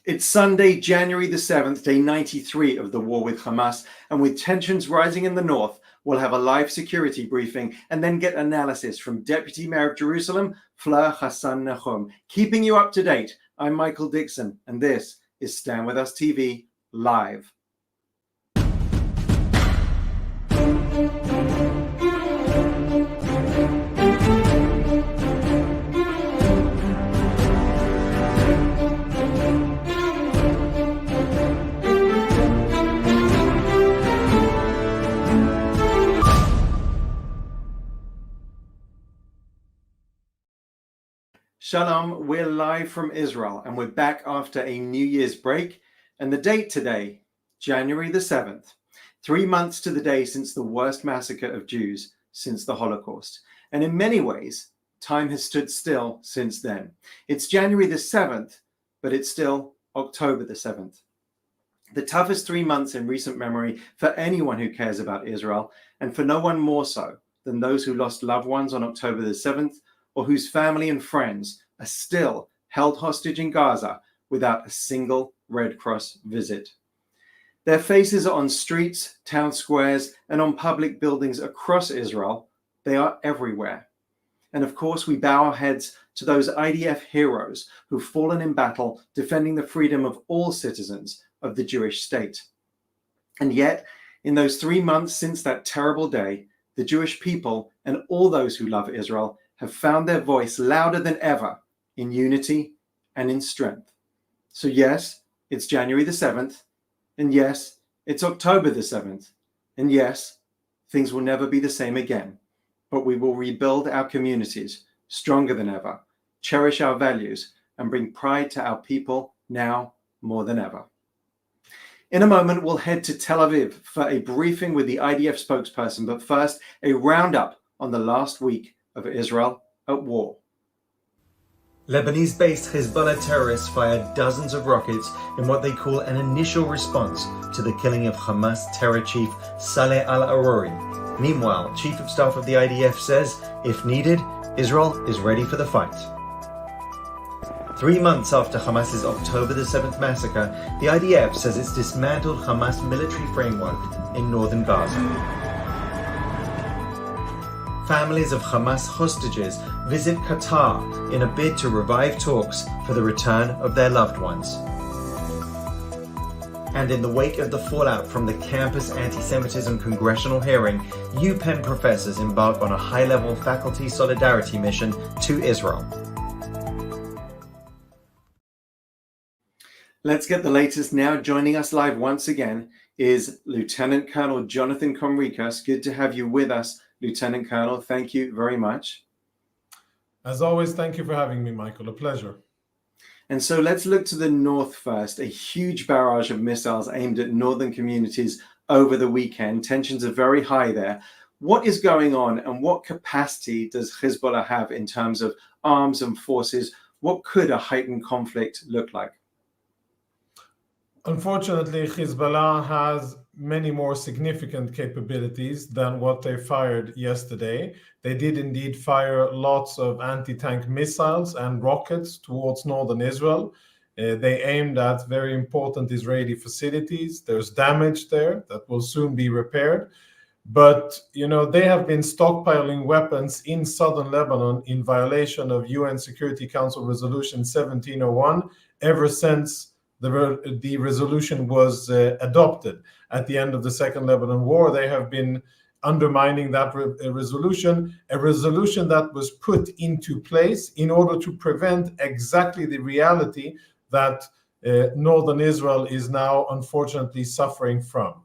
It's Sunday, January the 7th, day 93 of the war with Hamas, and with tensions rising in the north, we'll have a live security briefing and then get analysis from Deputy Mayor of Jerusalem, Fleur Hassan Nahoum. Keeping you up to date, I'm Michael Dixon, and this is Stand With Us TV Live. Shalom, we're live from Israel and we're back after a New Year's break. And the date today, January the 7th, 3 months to the day since the worst massacre of Jews since the Holocaust. And in many ways, time has stood still since then. It's January the 7th, but it's still October the 7th. The toughest 3 months in recent memory for anyone who cares about Israel, and for no one more so than those who lost loved ones on October the 7th, or whose family and friends are still held hostage in Gaza without a single Red Cross visit. Their faces are on streets, town squares, and on public buildings across Israel. They are everywhere. And of course, we bow our heads to those IDF heroes who've fallen in battle defending the freedom of all citizens of the Jewish state. And yet, in those 3 months since that terrible day, the Jewish people and all those who love Israel have found their voice louder than ever in unity and in strength. So yes, it's January the 7th, and yes, it's October the 7th, and yes, things will never be the same again, but we will rebuild our communities stronger than ever, cherish our values, and bring pride to our people now more than ever. In a moment, we'll head to Tel Aviv for a briefing with the IDF spokesperson, but first, a roundup on the last week of Israel at war. Lebanese-based Hezbollah terrorists fired dozens of rockets in what they call an initial response to the killing of Hamas terror chief Saleh al-Aruri. Meanwhile, Chief of Staff of the IDF says, if needed, Israel is ready for the fight. 3 months after Hamas's October the 7th massacre, the IDF says it's dismantled Hamas military framework in northern Gaza. Families of Hamas hostages visit Qatar in a bid to revive talks for the return of their loved ones. And in the wake of the fallout from the campus anti-Semitism congressional hearing, UPenn professors embark on a high-level faculty solidarity mission to Israel. Let's get the latest now. Joining us live once again is Lieutenant Colonel Jonathan Conricus. Good to have you with us, Lieutenant Colonel. Thank you very much. As always, thank you for having me, Michael. A pleasure. And so let's look to the north first. A huge barrage of missiles aimed at northern communities over the weekend. Tensions are very high there. What is going on, and what capacity does Hezbollah have in terms of arms and forces? What could a heightened conflict look like? Unfortunately, Hezbollah has many more significant capabilities than what they fired yesterday. They did indeed fire lots of anti-tank missiles and rockets towards northern Israel. They aimed at very important Israeli facilities. There's damage there that will soon be repaired. But, you know, they have been stockpiling weapons in southern Lebanon in violation of UN Security Council Resolution 1701 ever since the resolution was adopted at the end of the Second Lebanon War. They have been undermining that resolution, a resolution that was put into place in order to prevent exactly the reality that northern Israel is now unfortunately suffering from.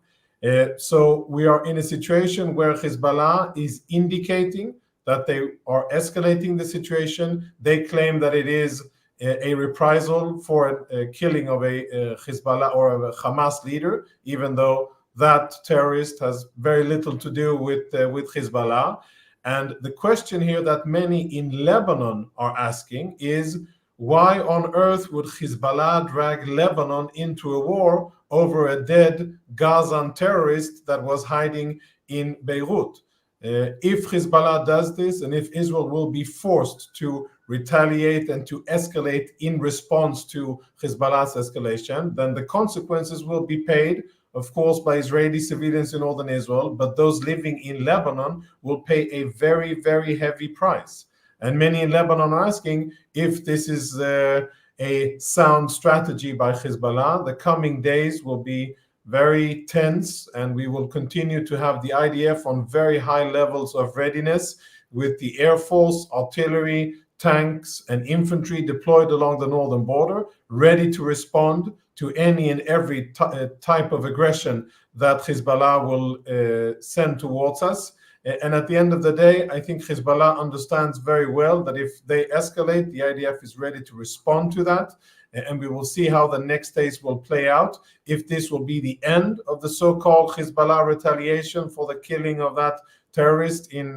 So we are in a situation where Hezbollah is indicating that they are escalating the situation. They claim that it is a reprisal for a killing of a Hezbollah or a Hamas leader, even though that terrorist has very little to do with Hezbollah. And the question here that many in Lebanon are asking is, why on earth would Hezbollah drag Lebanon into a war over a dead Gazan terrorist that was hiding in Beirut? If Hezbollah does this, and if Israel will be forced to retaliate and to escalate in response to Hezbollah's escalation, then the consequences will be paid, of course, by Israeli civilians in northern Israel, but those living in Lebanon will pay a very, very heavy price. And many in Lebanon are asking if this is a sound strategy by Hezbollah. The coming days will be very tense, and we will continue to have the IDF on very high levels of readiness, with the Air Force, artillery, tanks, and infantry deployed along the northern border, ready to respond to any and every type of aggression that Hezbollah will send towards us. And at the end of the day, I think Hezbollah understands very well that if they escalate, the IDF is ready to respond to that. And we will see how the next days will play out, if this will be the end of the so-called Hezbollah retaliation for the killing of that terrorist in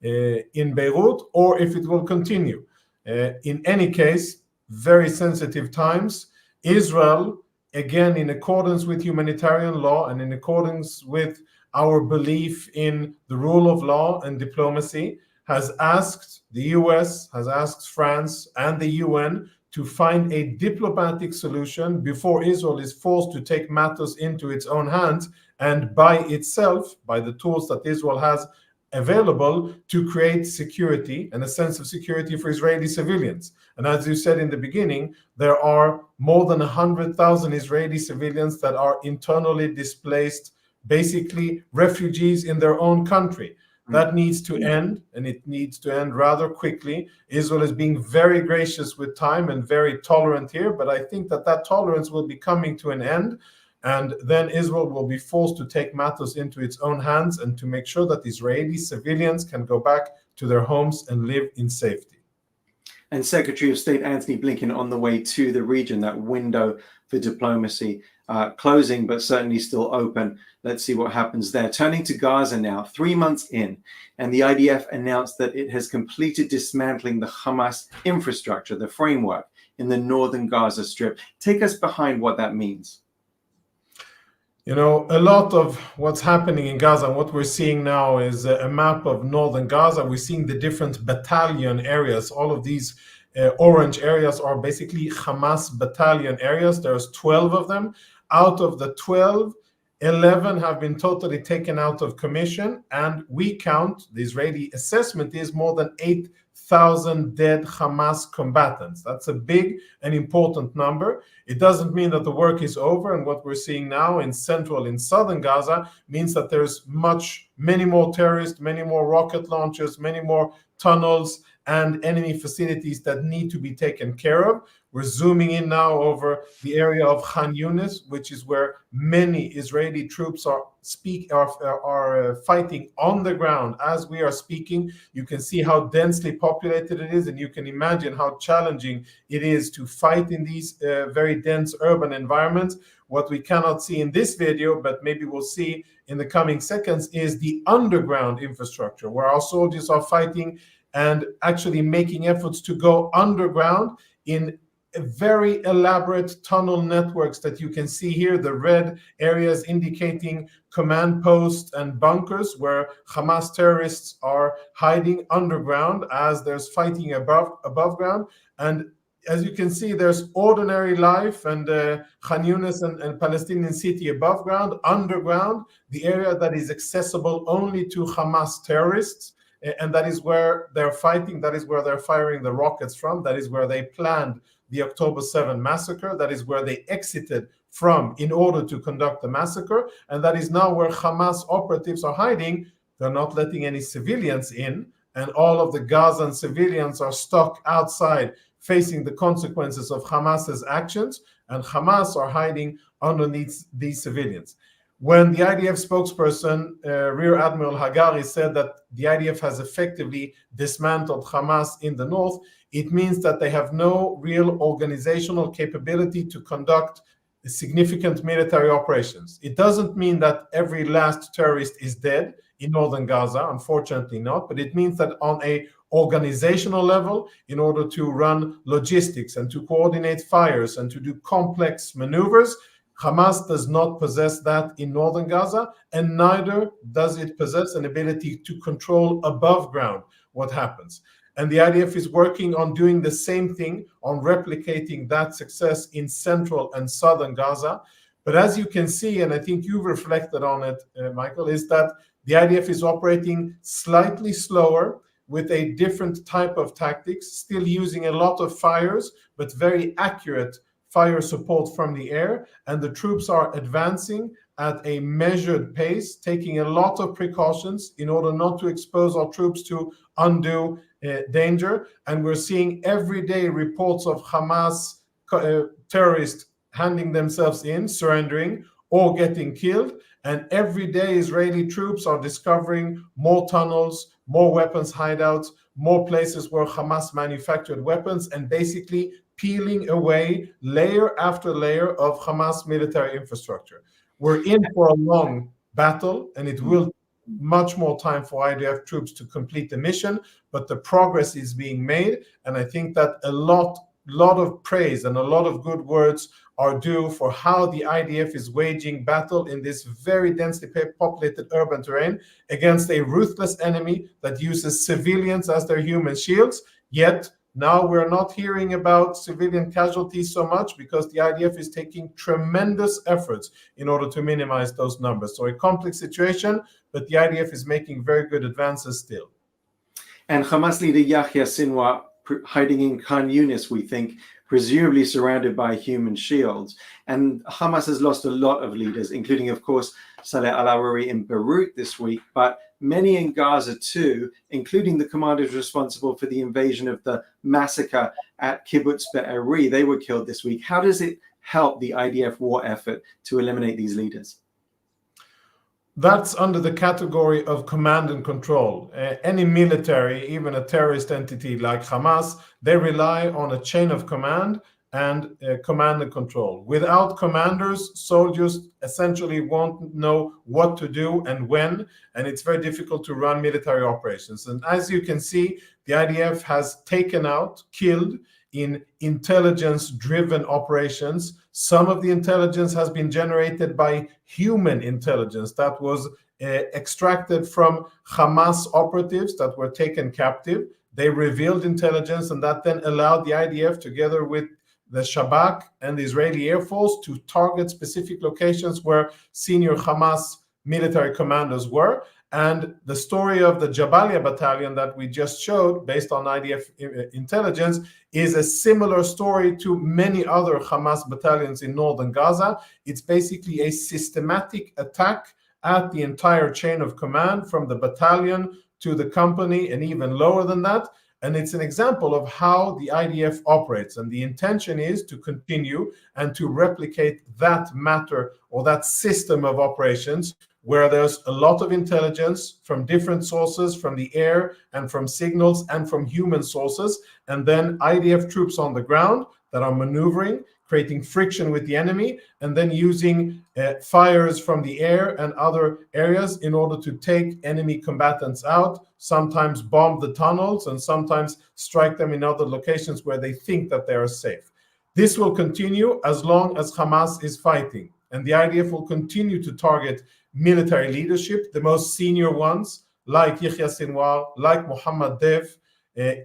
Beirut, or if it will continue. In any case, very sensitive times. Israel, again, in accordance with humanitarian law and in accordance with our belief in the rule of law and diplomacy, has asked the US, has asked France and the UN to find a diplomatic solution before Israel is forced to take matters into its own hands and by itself, by the tools that Israel has available, to create security and a sense of security for Israeli civilians. And as you said in the beginning, there are more than 100,000 Israeli civilians that are internally displaced, basically refugees in their own country. That needs to end, and it needs to end rather quickly. Israel is being very gracious with time and very tolerant here, but I think that that tolerance will be coming to an end, and then Israel will be forced to take matters into its own hands and to make sure that Israeli civilians can go back to their homes and live in safety. And Secretary of State Antony Blinken on the way to the region, that window for diplomacy closing, but certainly still open. Let's see what happens there. Turning to Gaza now, 3 months in, and the IDF announced that it has completed dismantling the Hamas infrastructure, the framework in the northern Gaza Strip. Take us behind what that means. You know, a lot of what's happening in Gaza and what we're seeing now is a map of northern Gaza. We're seeing the different battalion areas. All of these orange areas are basically Hamas battalion areas. There's 12 of them. Out of the 12, 11 have been totally taken out of commission, and we count, the Israeli assessment is more than 8,000 dead Hamas combatants. That's a big and important number. It doesn't mean that the work is over, and what we're seeing now in central and southern Gaza means that there's many more terrorists, many more rocket launchers, many more tunnels and enemy facilities that need to be taken care of. We're zooming in now over the area of Khan Yunis, which is where many Israeli troops are fighting on the ground as we are speaking. You can see how densely populated it is, and you can imagine how challenging it is to fight in these very dense urban environments. What we cannot see in this video, but maybe we'll see in the coming seconds, is the underground infrastructure, where our soldiers are fighting and actually making efforts to go underground in very elaborate tunnel networks that you can see here. The red areas indicating command posts and bunkers where Hamas terrorists are hiding underground as there's fighting above ground. And as you can see, there's ordinary life and Khan Yunis and Palestinian city above ground. Underground, the area that is accessible only to Hamas terrorists. And that is where they're fighting. That is where they're firing the rockets from. That is where they planned the October 7 massacre. That is where they exited from in order to conduct the massacre. And that is now where Hamas operatives are hiding. They're not letting any civilians in. And all of the Gazan civilians are stuck outside facing the consequences of Hamas's actions. And Hamas are hiding underneath these civilians. When the IDF spokesperson, Rear Admiral Hagari, said that the IDF has effectively dismantled Hamas in the north, it means that they have no real organizational capability to conduct significant military operations. It doesn't mean that every last terrorist is dead in northern Gaza, unfortunately not, but it means that on a organizational level, in order to run logistics and to coordinate fires and to do complex maneuvers, Hamas does not possess that in northern Gaza, and neither does it possess an ability to control above ground what happens. And the IDF is working on doing the same thing, on replicating that success in central and southern Gaza. But as you can see, and I think you've reflected on it, Michael, is that the IDF is operating slightly slower with a different type of tactics, still using a lot of fires, but very accurate fire support from the air. And the troops are advancing at a measured pace, taking a lot of precautions in order not to expose our troops to undue danger. And we're seeing everyday reports of Hamas terrorists handing themselves in, surrendering, or getting killed. And every day Israeli troops are discovering more tunnels, more weapons hideouts, more places where Hamas manufactured weapons, and basically peeling away layer after layer of Hamas military infrastructure. We're in for a long battle, and it will much more time for IDF troops to complete the mission, but the progress is being made. And I think that a lot of praise and a lot of good words are due for how the IDF is waging battle in this very densely populated urban terrain against a ruthless enemy that uses civilians as their human shields. Yet now we're not hearing about civilian casualties so much because the IDF is taking tremendous efforts in order to minimize those numbers. So a complex situation, but the IDF is making very good advances still. And Hamas leader Yahya Sinwar hiding in Khan Yunis, we think, presumably surrounded by human shields. And Hamas has lost a lot of leaders, including, of course, Saleh al-Awari in Beirut this week, but many in Gaza too, including the commanders responsible for the invasion of the massacre at Kibbutz Be'eri. They were killed this week. How does it help the IDF war effort to eliminate these leaders? That's under the category of command and control. Any military, even a terrorist entity like Hamas, they rely on a chain of command and command and control. Without commanders, soldiers essentially won't know what to do and when, and it's very difficult to run military operations. And as you can see, the IDF has taken out, killed in intelligence-driven operations. Some of the intelligence has been generated by human intelligence that was extracted from Hamas operatives that were taken captive. They revealed intelligence, and that then allowed the IDF, together with the Shabak and the Israeli Air Force, to target specific locations where senior Hamas military commanders were. And the story of the Jabalia battalion that we just showed, based on IDF intelligence, is a similar story to many other Hamas battalions in northern Gaza. It's basically a systematic attack at the entire chain of command, from the battalion to the company and even lower than that. And it's an example of how the IDF operates. And the intention is to continue and to replicate that matter or that system of operations, where there's a lot of intelligence from different sources, from the air and from signals and from human sources, and then IDF troops on the ground that are maneuvering, creating friction with the enemy, and then using fires from the air and other areas in order to take enemy combatants out, sometimes bomb the tunnels and sometimes strike them in other locations where they think that they are safe. This will continue as long as Hamas is fighting, and the IDF will continue to target military leadership, the most senior ones, like Yahya Sinwar, like Mohammed Dev,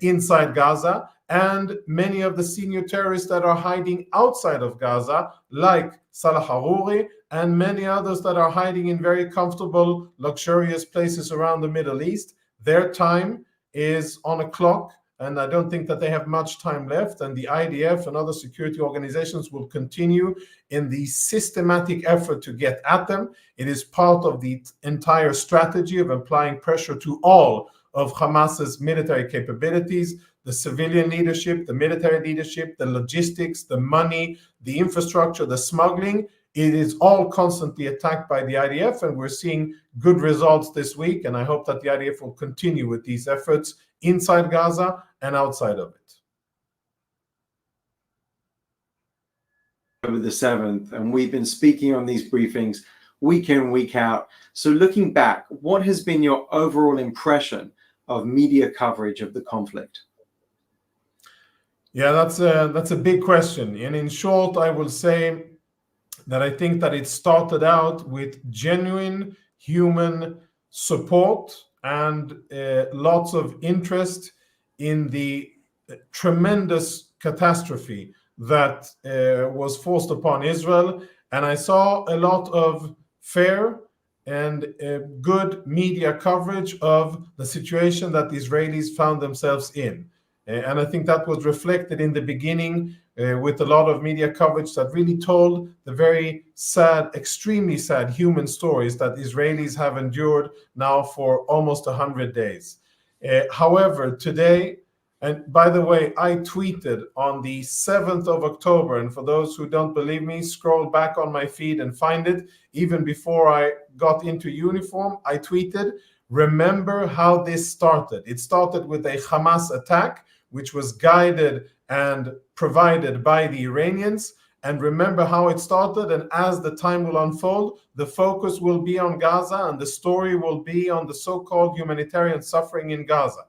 inside Gaza, and many of the senior terrorists that are hiding outside of Gaza, like Saleh al-Awari, and many others that are hiding in very comfortable, luxurious places around the Middle East. Their time is on a clock, and I don't think that they have much time left. And the IDF and other security organizations will continue in the systematic effort to get at them. It is part of the entire strategy of applying pressure to all of Hamas's military capabilities, the civilian leadership, the military leadership, the logistics, the money, the infrastructure, the smuggling. It is all constantly attacked by the IDF, and we're seeing good results this week. And I hope that the IDF will continue with these efforts inside Gaza and outside of it. Over the 7th, and we've been speaking on these briefings week in, week out. So looking back, what has been your overall impression of media coverage of the conflict? Yeah, that's a big question. And in short, I will say that I think that it started out with genuine human support and lots of interest in the tremendous catastrophe that was forced upon Israel. And I saw a lot of fair and good media coverage of the situation that the Israelis found themselves in. And I think that was reflected in the beginning with a lot of media coverage that really told the very sad, extremely sad human stories that Israelis have endured now for almost 100 days. However, today, and by the way, I tweeted on the 7th of October, and for those who don't believe me, scroll back on my feed and find it. Even before I got into uniform, I tweeted, remember how this started. It started with a Hamas attack, which was guided and provided by the Iranians. And remember how it started. And as the time will unfold, the focus will be on Gaza and the story will be on the so-called humanitarian suffering in Gaza.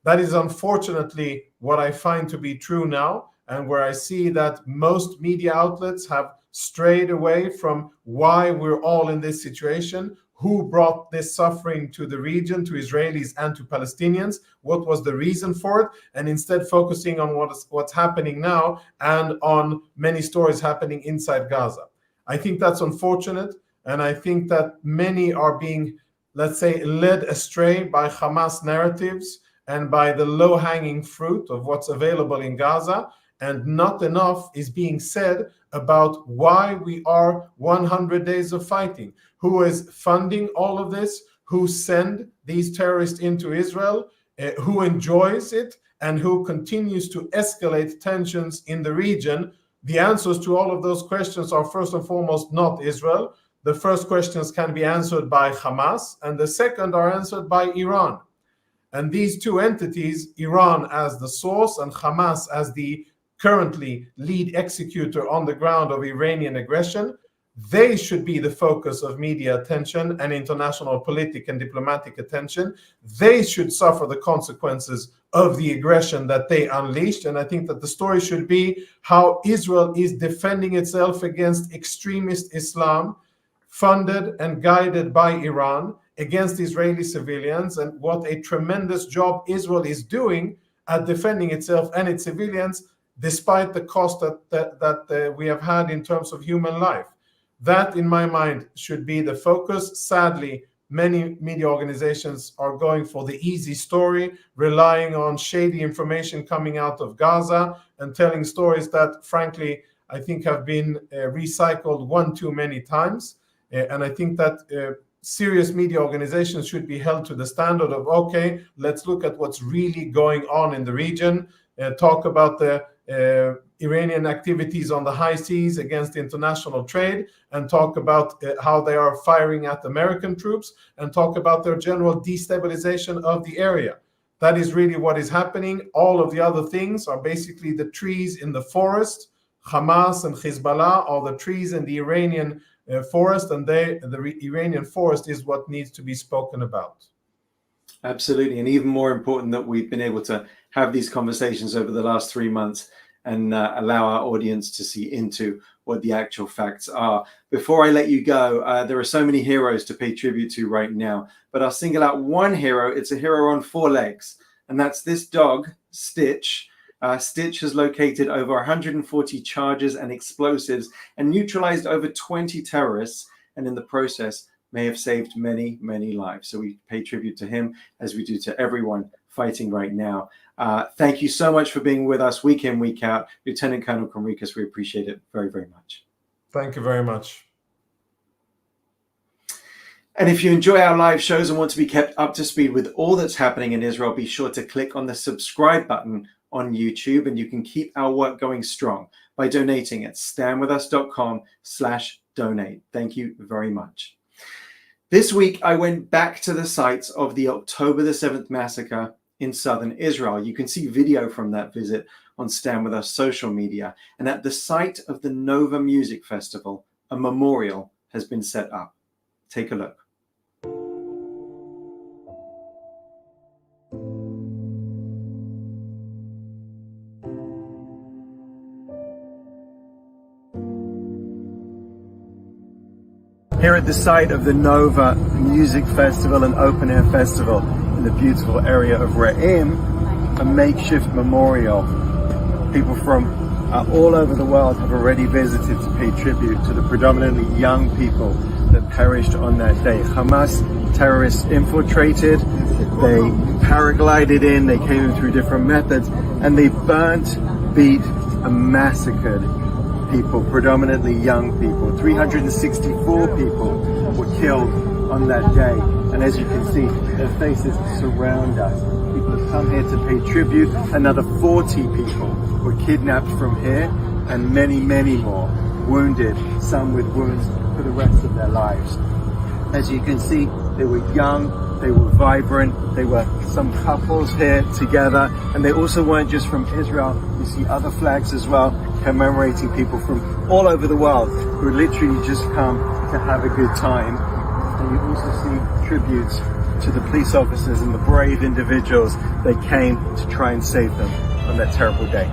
That is unfortunately what I find to be true now, and where I see that most media outlets have strayed away from why we're all in this situation, who brought this suffering to the region, to Israelis and to Palestinians, what was the reason for it, and instead focusing on what's happening now and on many stories happening inside Gaza. I think that's unfortunate, and I think that many are being, let's say, led astray by Hamas narratives and by the low-hanging fruit of what's available in Gaza, and not enough is being said about why we are 100 days of fighting. Who is funding all of this? Who send these terrorists into Israel? Who enjoys it? And who continues to escalate tensions in the region? The answers to all of those questions are first and foremost not Israel. The first questions can be answered by Hamas, and the second are answered by Iran. And these two entities, Iran as the source and Hamas as the currently lead executor on the ground of Iranian aggression, they should be the focus of media attention and international political and diplomatic attention. They should suffer the consequences of the aggression that they unleashed. And I think that the story should be how Israel is defending itself against extremist Islam, funded and guided by Iran, against Israeli civilians, and what a tremendous job Israel is doing at defending itself and its civilians, despite the cost that we have had in terms of human life. That, in my mind, should be the focus. Sadly, many media organizations are going for the easy story, relying on shady information coming out of Gaza and telling stories that, frankly, I think have been recycled one too many times. And I think that serious media organizations should be held to the standard of, okay, let's look at what's really going on in the region, talk about the Iranian activities on the high seas against international trade, and talk about how they are firing at American troops, and talk about their general destabilization of the area. That is really what is happening. All of the other things are basically the trees in the forest. Hamas and Hezbollah are the trees in the Iranian forest, and the Iranian forest is what needs to be spoken about. Absolutely. And even more important that we've been able to have these conversations over the last 3 months and allow our audience to see into what the actual facts are. Before I let you go, there are so many heroes to pay tribute to right now, but I'll single out one hero. It's a hero on 4 legs, and that's this dog, Stitch. Stitch has located over 140 charges and explosives and neutralized over 20 terrorists, and in the process may have saved many, many lives. So we pay tribute to him as we do to everyone fighting right now. Thank you so much for being with us week in, week out. Lieutenant Colonel Conricus, we appreciate it very, very much. Thank you very much. And if you enjoy our live shows and want to be kept up to speed with all that's happening in Israel, be sure to click on the subscribe button on YouTube, and you can keep our work going strong by donating at standwithus.com/donate. Thank you very much. This week, I went back to the sites of the October the 7th massacre in southern Israel. You can see video from that visit on Stand With Us social media. And at the site of the Nova Music Festival, a memorial has been set up. Take a look. Here at the site of the Nova Music Festival and Open Air Festival in the beautiful area of Re'im, a makeshift memorial. People from all over the world have already visited to pay tribute to the predominantly young people that perished on that day. Hamas terrorists infiltrated, they paraglided in, they came in through different methods, and they burnt, beat, and massacred people, predominantly young people. 364 people were killed on that day. And as you can see, their faces surround us. People have come here to pay tribute. Another 40 people were kidnapped from here, and many, many more wounded, some with wounds for the rest of their lives. As you can see, they were young, they were vibrant, they were some couples here together, and they also weren't just from Israel. You see other flags as well, commemorating people from all over the world who literally just come to have a good time. And you also see tributes to the police officers and the brave individuals that came to try and save them on that terrible day.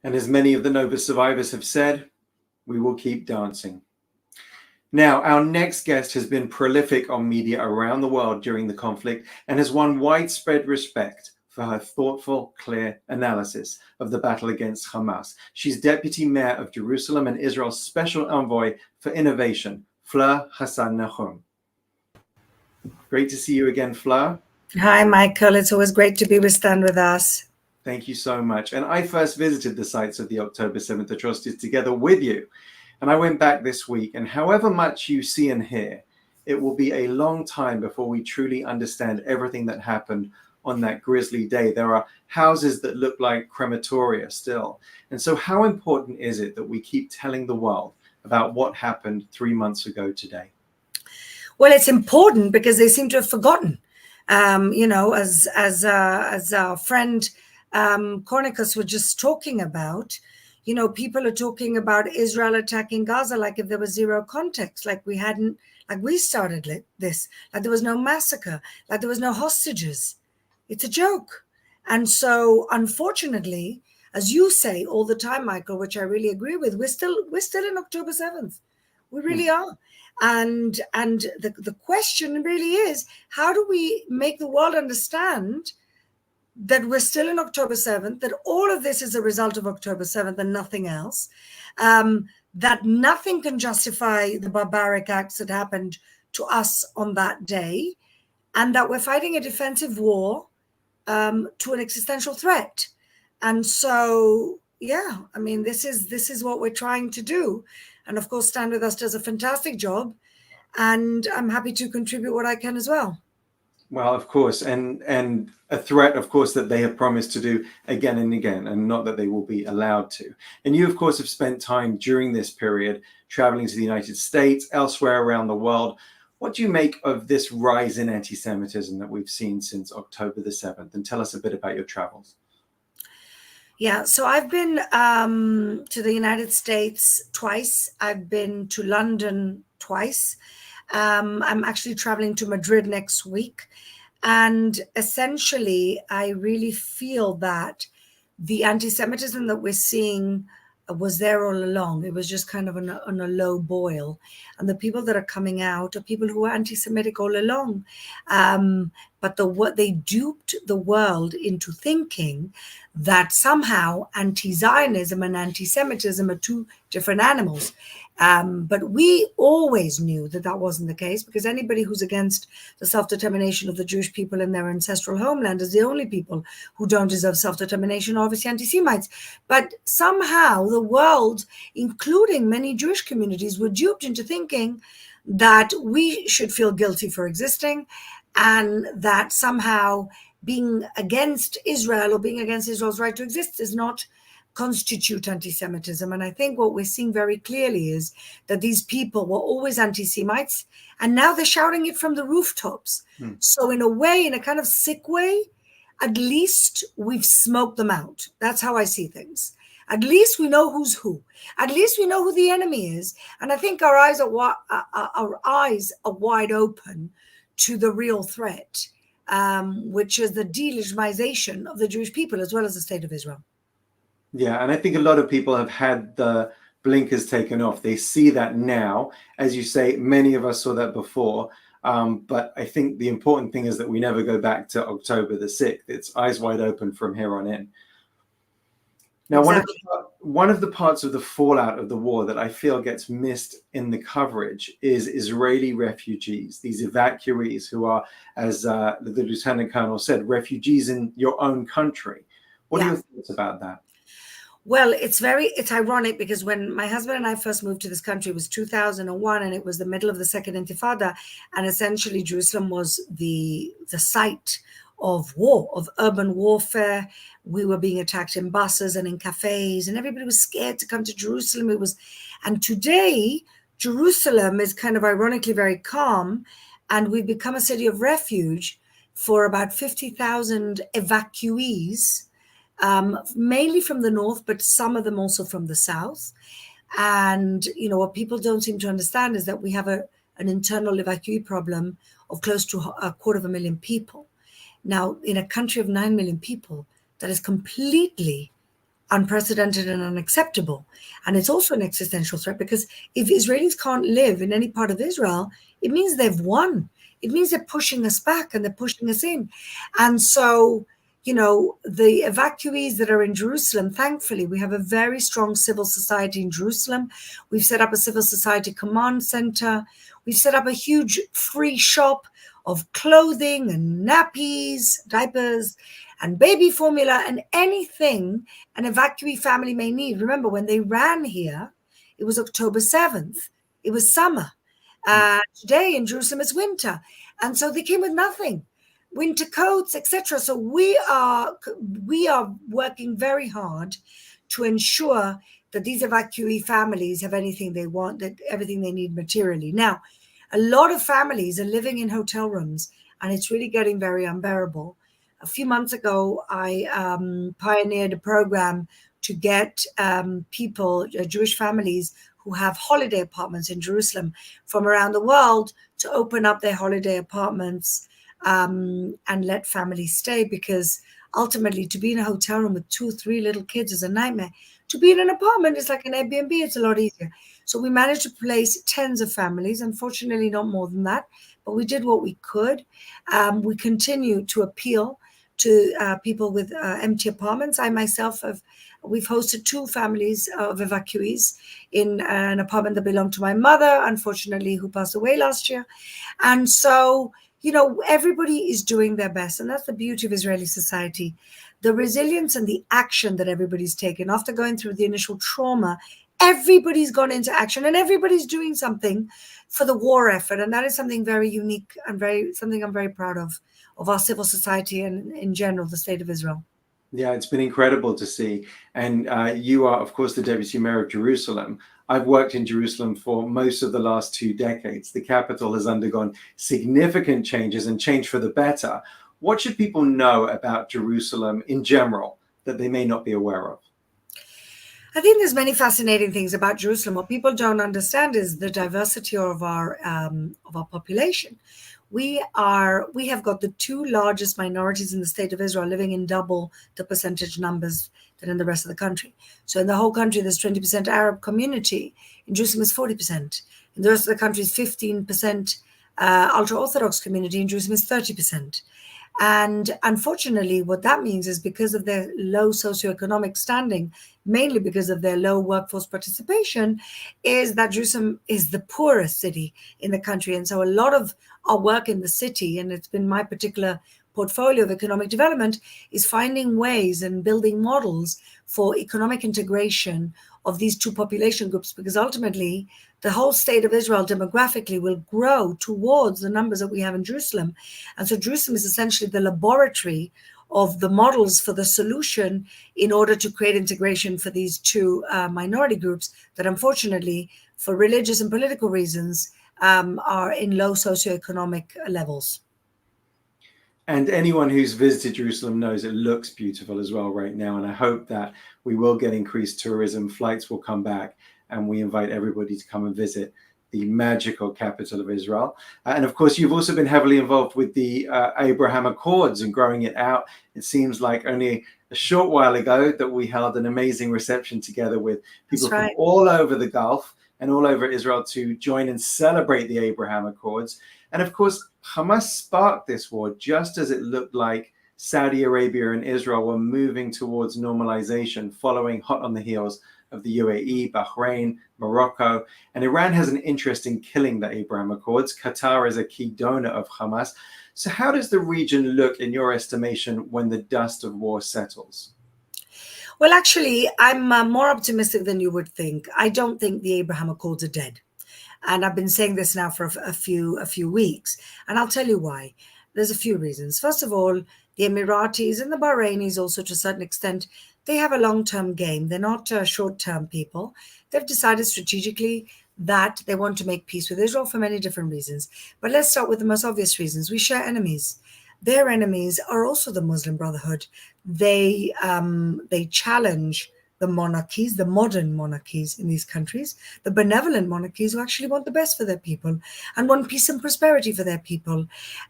And as many of the Nova survivors have said, we will keep dancing. Now, our next guest has been prolific on media around the world during the conflict and has won widespread respect for her thoughtful, clear analysis of the battle against Hamas. She's Deputy Mayor of Jerusalem and Israel's Special Envoy for Innovation, Fleur Hassan Nahoum. Great to see you again, Fleur. Hi, Michael. It's always great to be with Stand With Us. Thank you so much. And I first visited the sites of the October 7th atrocities together with you. And I went back this week. And however much you see and hear, it will be a long time before we truly understand everything that happened on that grisly day. There are houses that look like crematoria still. And so how important is it that we keep telling the world about what happened 3 months ago today? Well, it's important because they seem to have forgotten. As our friend Conricus was just talking about, people are talking about Israel attacking Gaza like if there was zero context, like we started this, like there was no massacre, like there was no hostages. It's a joke. And so, unfortunately, as you say all the time, Michael, which I really agree with, we're still in October 7th. We really are. And the question really is, how do we make the world understand that we're still in October 7th, that all of this is a result of October 7th and nothing else, that nothing can justify the barbaric acts that happened to us on that day, and that we're fighting a defensive war to an existential threat. And so, this is what we're trying to do. And of course, Stand With Us does a fantastic job, and I'm happy to contribute what I can as well. Well, of course, and a threat, of course, that they have promised to do again and again, and not that they will be allowed to. And you, of course, have spent time during this period traveling to the United States, elsewhere around the world. What do you make of this rise in anti-Semitism that we've seen since October the 7th? And tell us a bit about your travels. Yeah, so I've been to the United States twice. I've been to London twice. I'm actually traveling to Madrid next week. And essentially, I really feel that the anti-Semitism that we're seeing was there all along. It was just kind of on a low boil. And the people that are coming out are people who are anti-Semitic all along. But they duped the world into thinking that somehow anti-Zionism and anti-Semitism are two different animals. But we always knew that that wasn't the case, because anybody who's against the self-determination of the Jewish people in their ancestral homeland is the only people who don't deserve self-determination, obviously anti-Semites. But somehow the world, including many Jewish communities, were duped into thinking that we should feel guilty for existing, and that somehow being against Israel or being against Israel's right to exist is not constitute anti-Semitism. And I think what we're seeing very clearly is that these people were always anti-Semites, and now they're shouting it from the rooftops. So in a way, in a kind of sick way, at least we've smoked them out. That's how I see things. At least we know who's who. At least we know who the enemy is. And I think our eyes are wide open to the real threat, which is the delegitimization of the Jewish people as well as the state of Israel. Yeah, and I think a lot of people have had the blinkers taken off. They see that now. As you say, many of us saw that before. But I think the important thing is that we never go back to October the 6th. It's eyes wide open from here on in. Now, Exactly. one of the parts of the fallout of the war that I feel gets missed in the coverage is Israeli refugees, these evacuees who are, as the Lieutenant Colonel said, refugees in your own country. What are your thoughts about that? Well, it's ironic because when my husband and I first moved to this country, it was 2001, and it was the middle of the Second Intifada, and essentially Jerusalem was the site of war, of urban warfare. We were being attacked in buses and in cafes, and everybody was scared to come to Jerusalem. And today, Jerusalem is kind of ironically very calm, and we've become a city of refuge for about 50,000 evacuees, mainly from the north, but some of them also from the south. And, what people don't seem to understand is that we have an internal evacuee problem of close to 250,000 people. Now, in a country of 9 million people, that is completely unprecedented and unacceptable. And it's also an existential threat, because if Israelis can't live in any part of Israel, it means they've won. It means they're pushing us back and they're pushing us in. And so, the evacuees that are in Jerusalem, thankfully, we have a very strong civil society in Jerusalem. We've set up a civil society command center. We've set up a huge free shop of clothing and nappies, diapers, and baby formula, and anything an evacuee family may need. Remember, when they ran here, it was October 7th. It was summer. Today in Jerusalem, it's winter. And so they came with nothing. Winter coats, etc. So we are working very hard to ensure that these evacuee families have anything they want, that everything they need materially. Now, a lot of families are living in hotel rooms, and it's really getting very unbearable. A few months ago, I pioneered a program to get people, Jewish families who have holiday apartments in Jerusalem from around the world, to open up their holiday apartments and let families stay, because ultimately to be in a hotel room with 2 or 3 little kids is a nightmare. To be in an apartment is like an Airbnb, it's a lot easier. So we managed to place tens of families, unfortunately not more than that, but we did what we could. We continue to appeal to people with empty apartments. I myself we've hosted 2 families of evacuees in an apartment that belonged to my mother, unfortunately, who passed away last year. And so, everybody is doing their best. And that's the beauty of Israeli society. The resilience and the action that everybody's taken after going through the initial trauma, everybody's gone into action, and everybody's doing something for the war effort. And that is something very unique and something I'm very proud of our civil society and in general, the state of Israel. Yeah, it's been incredible to see. And you are, of course, the Deputy Mayor of Jerusalem. I've worked in Jerusalem for most of the last 2 decades. The capital has undergone significant changes, and change for the better. What should people know about Jerusalem in general that they may not be aware of? I think there's many fascinating things about Jerusalem. What people don't understand is the diversity of our population. We have got the 2 largest minorities in the state of Israel, living in double the percentage numbers than in the rest of the country. So in the whole country, there's 20% Arab community. In Jerusalem, is 40%. In the rest of the country, is 15% ultra-Orthodox community. In Jerusalem, is 30%. And unfortunately, what that means is, because of their low socioeconomic standing, mainly because of their low workforce participation, is that Jerusalem is the poorest city in the country. And so a lot of our work in the city, and it's been my particular portfolio of economic development, is finding ways and building models for economic integration of these 2 population groups, because ultimately the whole state of Israel demographically will grow towards the numbers that we have in Jerusalem. And so Jerusalem is essentially the laboratory of the models for the solution in order to create integration for these two minority groups that unfortunately, for religious and political reasons, are in low socioeconomic levels. And anyone who's visited Jerusalem knows it looks beautiful as well right now. And I hope that we will get increased tourism, flights will come back, and we invite everybody to come and visit the magical capital of Israel. And of course, you've also been heavily involved with the Abraham Accords and growing it out. It seems like only a short while ago that we held an amazing reception together with people from all over the Gulf and all over Israel to join and celebrate the Abraham Accords. And of course, Hamas sparked this war just as it looked like Saudi Arabia and Israel were moving towards normalization, following hot on the heels of the UAE, Bahrain, Morocco. And Iran has an interest in killing the Abraham Accords. Qatar is a key donor of Hamas. So how does the region look, in your estimation, when the dust of war settles? Well, actually, I'm more optimistic than you would think. I don't think the Abraham Accords are dead. And I've been saying this now for a few weeks. And I'll tell you why. There's a few reasons. First of all, the Emiratis and the Bahrainis also, to a certain extent, they have a long-term game. They're not short-term people. They've decided strategically that they want to make peace with Israel for many different reasons. But let's start with the most obvious reasons. We share enemies. Their enemies are also the Muslim Brotherhood. They challenge the monarchies, the modern monarchies in these countries, the benevolent monarchies who actually want the best for their people and want peace and prosperity for their people.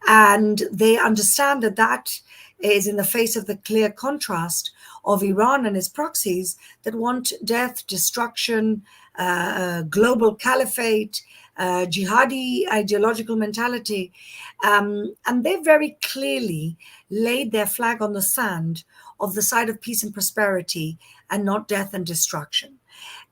And they understand that that is in the face of the clear contrast of Iran and its proxies that want death, destruction, global caliphate, jihadi ideological mentality. And they very clearly laid their flag on the sand of the side of peace and prosperity and not death and destruction.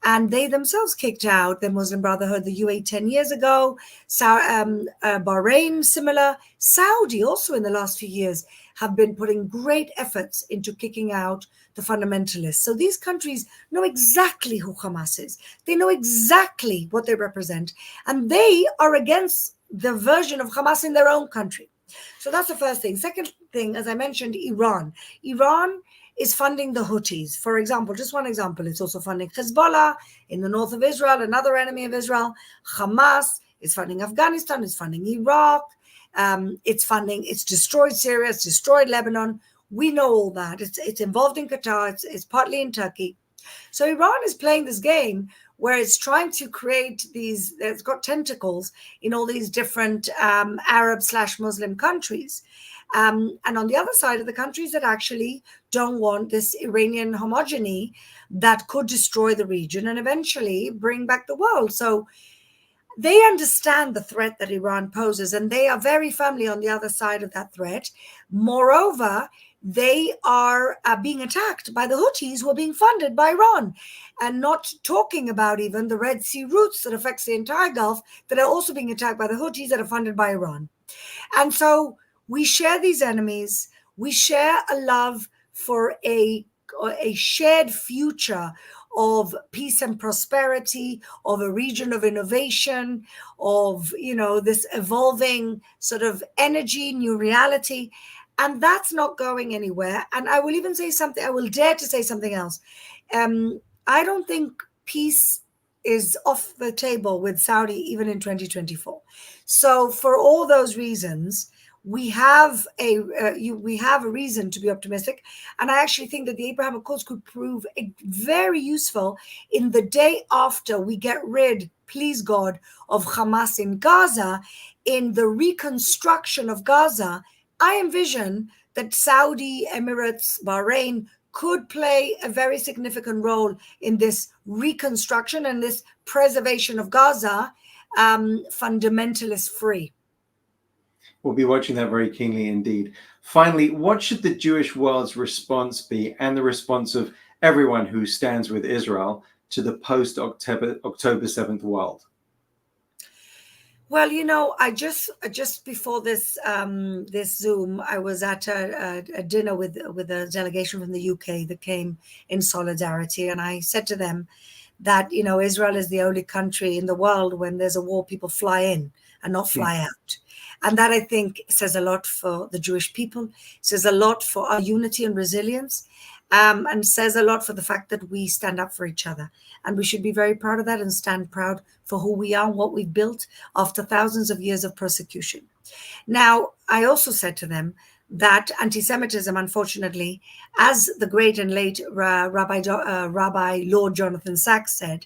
And they themselves kicked out the Muslim Brotherhood, the UAE 10 years ago, Bahrain similar, Saudi also in the last few years have been putting great efforts into kicking out the fundamentalists. So these countries know exactly who Hamas is. They know exactly what they represent. And they are against the version of Hamas in their own country. So that's the first thing. Second thing, as I mentioned, Iran. Iran is funding the Houthis. For example, just one example, it's also funding Hezbollah in the north of Israel, another enemy of Israel. Hamas is funding Afghanistan, it's funding Iraq, it's destroyed Syria, it's destroyed Lebanon. We know all that. It's involved in Qatar, it's partly in Turkey. So Iran is playing this game where it's trying to create it's got tentacles in all these different Arab/Muslim countries. And on the other side of the countries that actually don't want this Iranian homogeny that could destroy the region and eventually bring back the world. So they understand the threat that Iran poses, and they are very firmly on the other side of that threat. Moreover, they are being attacked by the Houthis, who are being funded by Iran, and not talking about even the Red Sea routes that affects the entire Gulf that are also being attacked by the Houthis that are funded by Iran. And so we share these enemies. We share a love for a shared future of peace and prosperity, of a region of innovation, of, this evolving sort of energy, new reality. And that's not going anywhere. And I will even say something, I will dare to say something else. I don't think peace is off the table with Saudi even in 2024. So for all those reasons, we have a reason to be optimistic. And I actually think that the Abraham Accords could prove very useful in the day after we get rid, please God, of Hamas in Gaza. In the reconstruction of Gaza, I envision that Saudi, Emirates, Bahrain could play a very significant role in this reconstruction and this preservation of Gaza, fundamentalist free. We'll be watching that very keenly indeed. Finally, what should the Jewish world's response be, and the response of everyone who stands with Israel, to the post-October 7th world? Well, I just before this this Zoom, I was at a dinner with a delegation from the UK that came in solidarity, and I said to them that Israel is the only country in the world when there's a war people fly in and not fly out. And that, I think, says a lot for the Jewish people, says a lot for our unity and resilience, and says a lot for the fact that we stand up for each other. And we should be very proud of that and stand proud for who we are and what we've built after thousands of years of persecution. Now, I also said to them that anti-Semitism, unfortunately, as the great and late Rabbi Lord Jonathan Sacks said,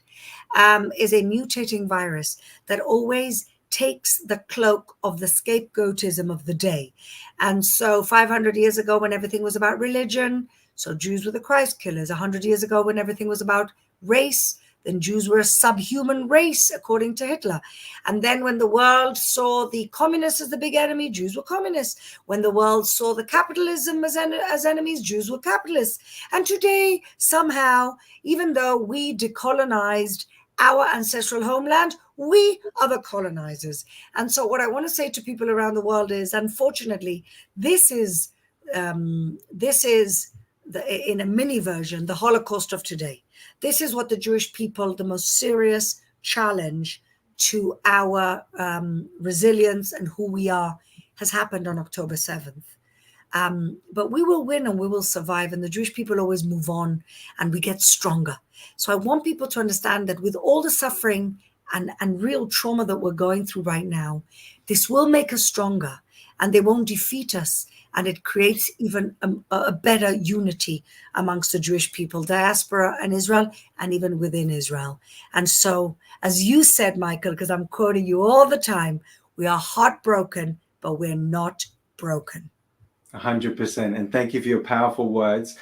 is a mutating virus that always takes the cloak of the scapegoatism of the day. And so 500 years ago, when everything was about religion, so Jews were the Christ killers. 100 years ago, when everything was about race, then Jews were a subhuman race, according to Hitler. And then when the world saw the communists as the big enemy, Jews were communists. When the world saw the capitalism as enemies, Jews were capitalists. And today, somehow, even though we decolonized our ancestral homeland, we are the colonizers. And so what I want to say to people around the world is, unfortunately, this is in a mini version, the Holocaust of today. This is what the Jewish people, the most serious challenge to our resilience and who we are, has happened on October 7th. But we will win and we will survive, and the Jewish people always move on and we get stronger. So I want people to understand that with all the suffering and real trauma that we're going through right now, this will make us stronger and they won't defeat us. And it creates even a better unity amongst the Jewish people, diaspora and Israel, and even within Israel. And so, as you said, Michael, because I'm quoting you all the time, we are heartbroken, but we're not broken. 100%. And thank you for your powerful words.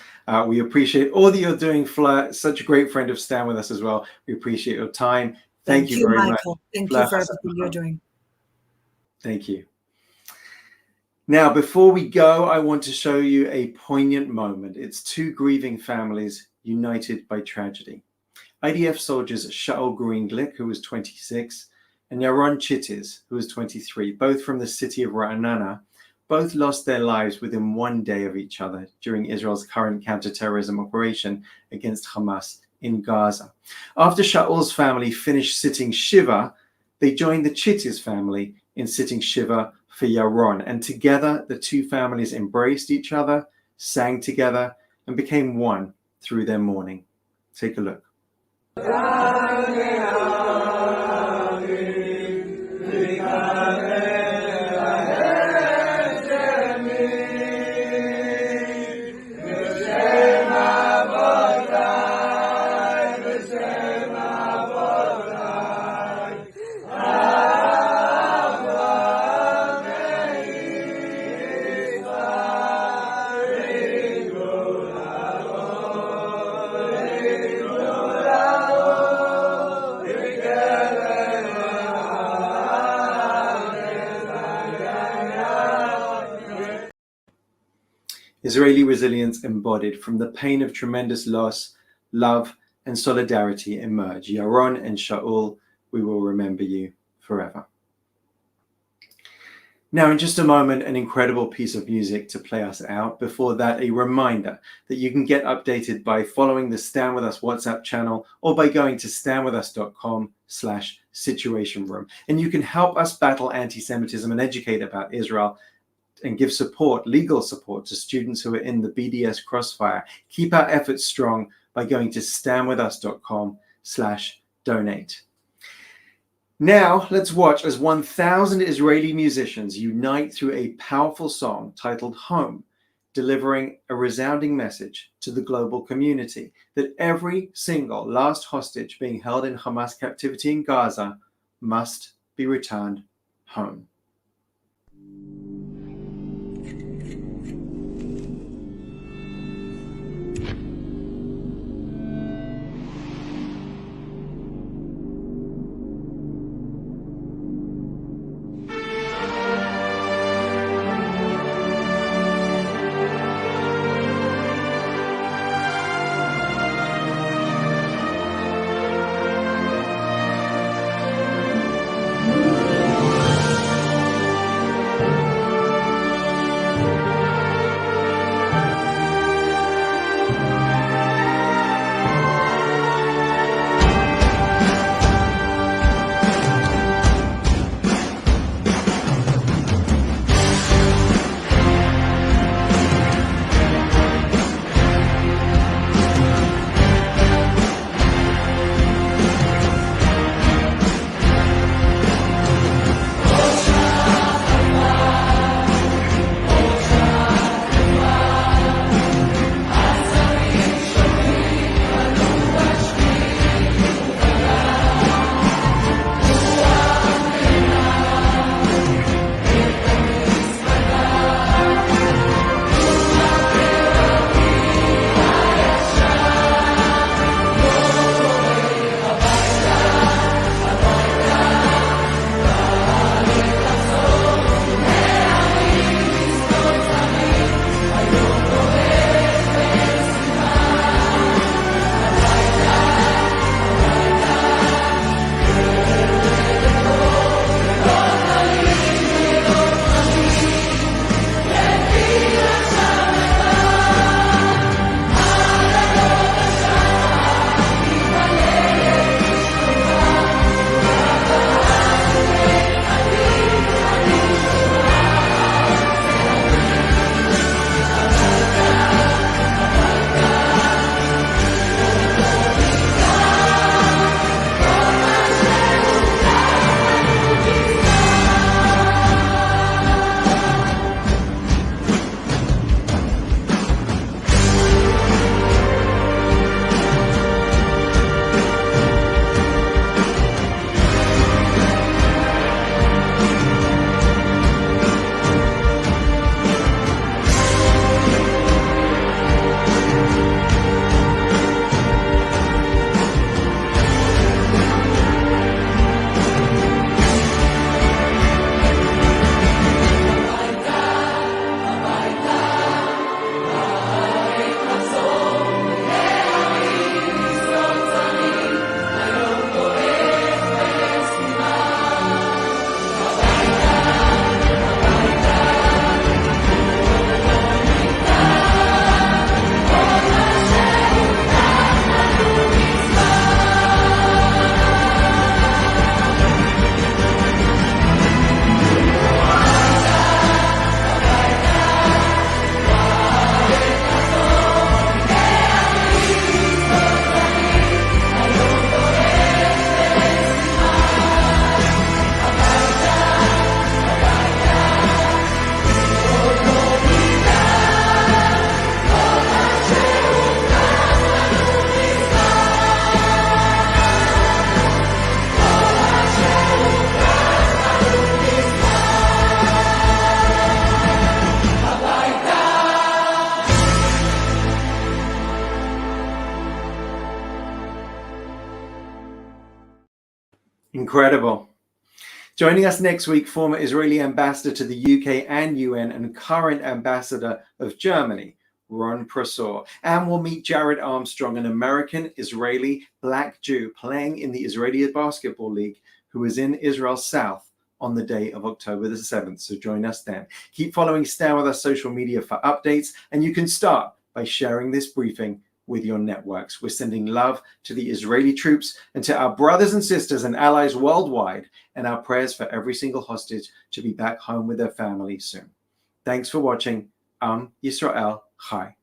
We appreciate all that you're doing, Fleur. Such a great friend of Stand With Us as well. We appreciate your time. Thank you very Michael. much. Thank Fleur you for Hassan everything you're doing. Thank you. Now, before we go, I want to show you a poignant moment. It's two grieving families united by tragedy. IDF soldiers Shaul Greenglick, who was 26, and Yaron Chittiz, who was 23, both from the city of Ra'anana, both lost their lives within one day of each other during Israel's current counterterrorism operation against Hamas in Gaza. After Shaul's family finished sitting Shiva, they joined the Chittiz family in sitting Shiva for Yaron, and together the two families embraced each other, sang together, and became one through their mourning. Take a look. Israeli resilience embodied. From the pain of tremendous loss, love and solidarity emerge. Yaron and Shaul, we will remember you forever. Now, in just a moment, an incredible piece of music to play us out. Before that, a reminder that you can get updated by following the Stand With Us WhatsApp channel or by going to standwithus.com/situation room. And you can help us battle anti-Semitism and educate about Israel and give support, legal support, to students who are in the BDS crossfire. Keep our efforts strong by going to standwithus.com/donate. Now, let's watch as 1,000 Israeli musicians unite through a powerful song titled Home, delivering a resounding message to the global community that every single last hostage being held in Hamas captivity in Gaza must be returned home. Incredible. Joining us next week, former Israeli ambassador to the UK and UN and current ambassador of Germany, Ron Prosor. And we'll meet Jared Armstrong, an American-Israeli Black Jew playing in the Israeli Basketball League, who was in Israel's south on the day of October the 7th. So join us then. Keep following Stand With Us social media for updates, and you can start by sharing this briefing with your networks. We're sending love to the Israeli troops and to our brothers and sisters and allies worldwide, and our prayers for every single hostage to be back home with their families soon. Thanks for watching. Yisrael Chai.